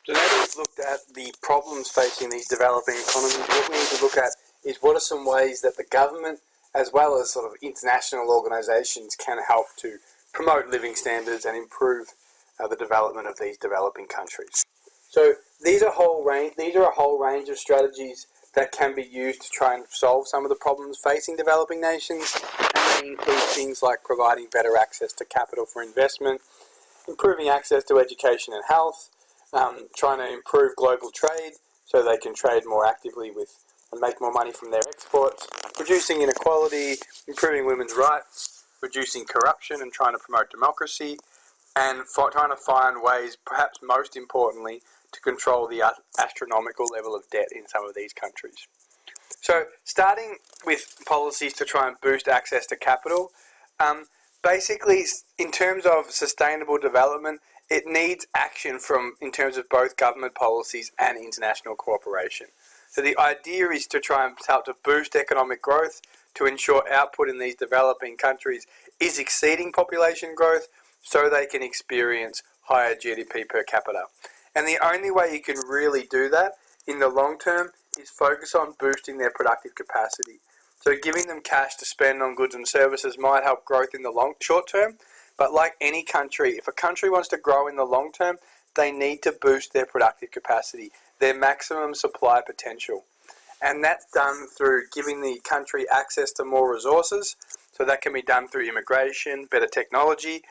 So now that we've looked at the problems facing these developing economies, what we need to look at is what are some ways that the government, as well as sort of international organisations, can help to promote living standards and improve the development of these developing countries. So these are a whole range of strategies that can be used to try and solve some of the problems facing developing nations, and they include things like providing better access to capital for investment, improving access to education and health, trying to improve global trade so they can trade more actively with and make more money from their exports, reducing inequality, improving women's rights, reducing corruption and trying to promote democracy, and trying to find ways, perhaps most importantly, to control the astronomical level of debt in some of these countries. So starting with policies to try and boost access to capital, basically in terms of sustainable development, it needs action in terms of both government policies and international cooperation. So the idea is to try and help to boost economic growth to ensure output in these developing countries is exceeding population growth so they can experience higher GDP per capita. And the only way you can really do that in the long term is focus on boosting their productive capacity. So giving them cash to spend on goods and services might help growth in the short term, but like any country, if a country wants to grow in the long term, they need to boost their productive capacity, their maximum supply potential. And that's done through giving the country access to more resources, so that can be done through immigration, better technology,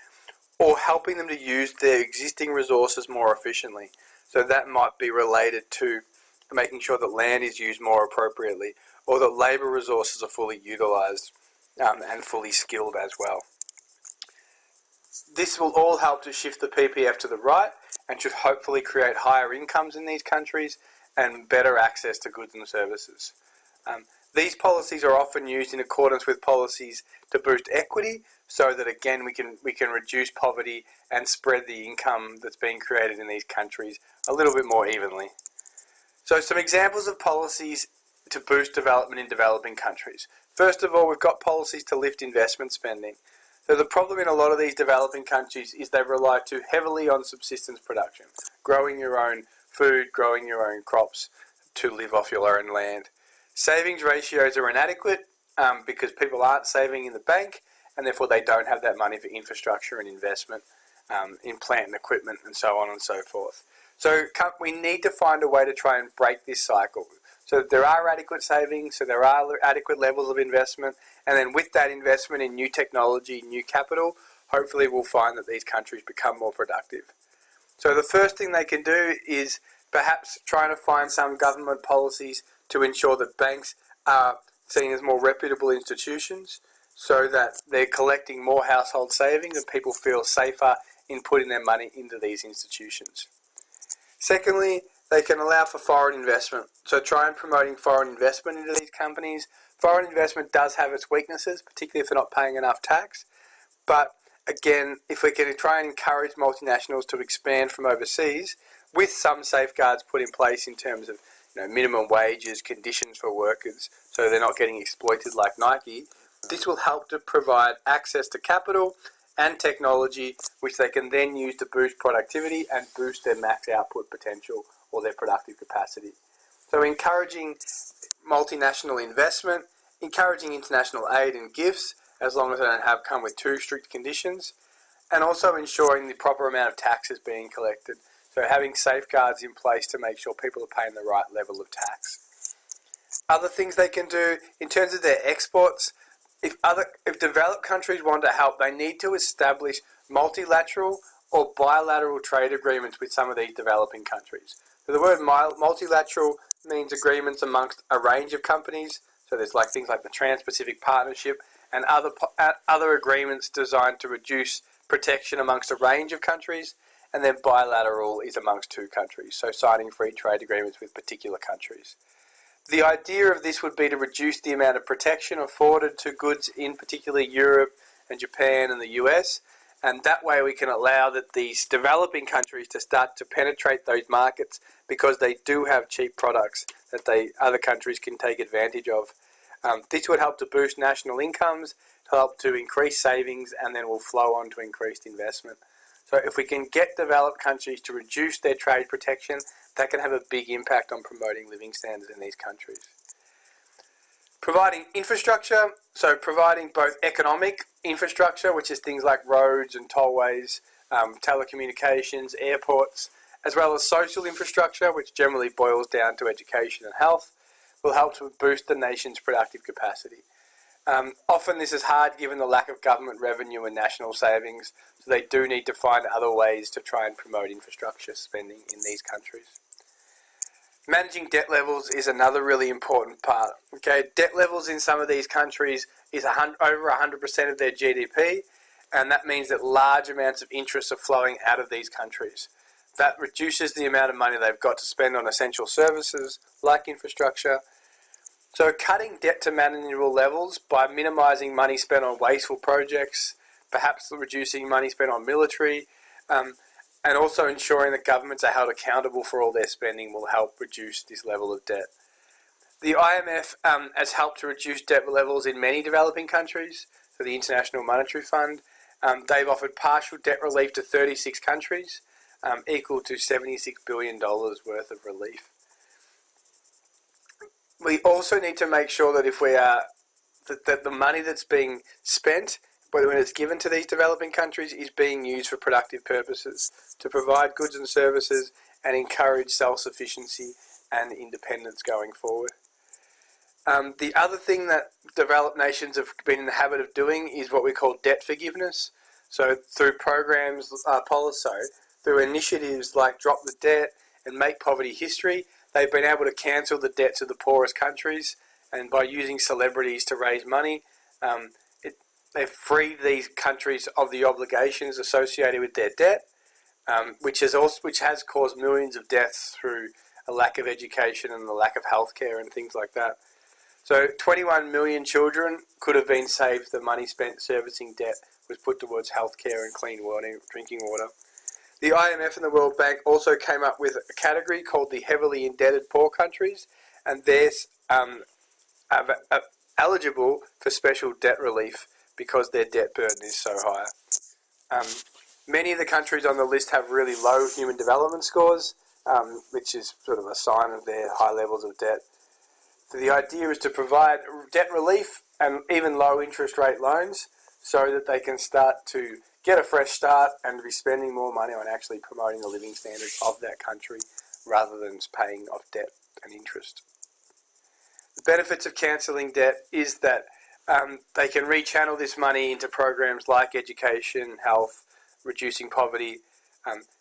or helping them to use their existing resources more efficiently. So that might be related to making sure that land is used more appropriately, or that labour resources are fully utilised and fully skilled as well. This will all help to shift the PPF to the right and should hopefully create higher incomes in these countries and better access to goods and services. These policies are often used in accordance with policies to boost equity, so that again we can reduce poverty and spread the income that's being created in these countries a little bit more evenly. So some examples of policies to boost development in developing countries. First of all, we've got policies to lift investment spending. So the problem in a lot of these developing countries is they rely too heavily on subsistence production, growing your own food, growing your own crops to live off your own land. Savings ratios are inadequate because people aren't saving in the bank, and therefore they don't have that money for infrastructure and investment in plant and equipment and so on and so forth. So we need to find a way to try and break this cycle. So there are adequate savings, so there are adequate levels of investment, and then with that investment in new technology, new capital, hopefully we'll find that these countries become more productive. So the first thing they can do is perhaps trying to find some government policies to ensure that banks are seen as more reputable institutions, so that they're collecting more household savings and people feel safer in putting their money into these institutions. Secondly, they can allow for foreign investment. So try and promoting foreign investment into these companies. Foreign investment does have its weaknesses, particularly if they're not paying enough tax. But again, if we can try and encourage multinationals to expand from overseas, with some safeguards put in place in terms of minimum wages, conditions for workers, so they're not getting exploited like Nike, this will help to provide access to capital and technology, which they can then use to boost productivity and boost their max output potential or their productive capacity. So encouraging multinational investment, encouraging international aid and gifts, as long as they don't come with too strict conditions, and also ensuring the proper amount of tax is being collected. So having safeguards in place to make sure people are paying the right level of tax. Other things they can do in terms of their exports, if developed countries want to help, they need to establish multilateral or bilateral trade agreements with some of these developing countries. So the word multilateral means agreements amongst a range of companies. So there's things like the Trans-Pacific Partnership and other agreements designed to reduce protection amongst a range of countries. And then bilateral is amongst two countries, so signing free trade agreements with particular countries. The idea of this would be to reduce the amount of protection afforded to goods in particularly Europe and Japan and the US, and that way we can allow that these developing countries to start to penetrate those markets because they do have cheap products that other countries can take advantage of. This would help to boost national incomes, help to increase savings, and then will flow on to increased investment. So if we can get developed countries to reduce their trade protection, that can have a big impact on promoting living standards in these countries. Providing infrastructure, so providing both economic infrastructure, which is things like roads and tollways, telecommunications, airports, as well as social infrastructure, which generally boils down to education and health, will help to boost the nation's productive capacity. Often this is hard given the lack of government revenue and national savings, so they do need to find other ways to try and promote infrastructure spending in these countries. Managing debt levels is another really important part. Okay, debt levels in some of these countries is over 100% of their GDP, and that means that large amounts of interest are flowing out of these countries. That reduces the amount of money they've got to spend on essential services like infrastructure. So cutting debt to manageable levels by minimising money spent on wasteful projects, perhaps reducing money spent on military, and also ensuring that governments are held accountable for all their spending will help reduce this level of debt. The IMF has helped to reduce debt levels in many developing countries, so the International Monetary Fund. They've offered partial debt relief to 36 countries, equal to $76 billion worth of relief. We also need to make sure that if we are that the money that's being spent, when it's given to these developing countries, is being used for productive purposes to provide goods and services and encourage self-sufficiency and independence going forward. The other thing that developed nations have been in the habit of doing is what we call debt forgiveness. So through programs, through initiatives like Drop the Debt and Make Poverty History, they've been able to cancel the debts of the poorest countries, and by using celebrities to raise money, they've freed these countries of the obligations associated with their debt, which has caused millions of deaths through a lack of education and the lack of healthcare and things like that. So 21 million children could have been saved if the money spent servicing debt was put towards healthcare and clean water, drinking water. The IMF and the World Bank also came up with a category called the heavily indebted poor countries, and they're eligible for special debt relief because their debt burden is so high. Many of the countries on the list have really low human development scores, which is sort of a sign of their high levels of debt. So the idea is to provide debt relief and even low interest rate loans so that they can start to get a fresh start and be spending more money on actually promoting the living standards of that country rather than paying off debt and interest. The benefits of cancelling debt is that they can rechannel this money into programs like education, health, reducing poverty.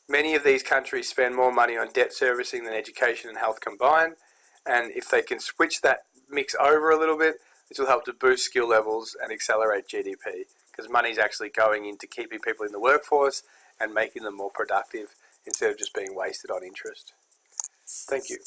Many of these countries spend more money on debt servicing than education and health combined, and if they can switch that mix over a little bit, this will help to boost skill levels and accelerate GDP, because money is actually going into keeping people in the workforce and making them more productive instead of just being wasted on interest. Thank you.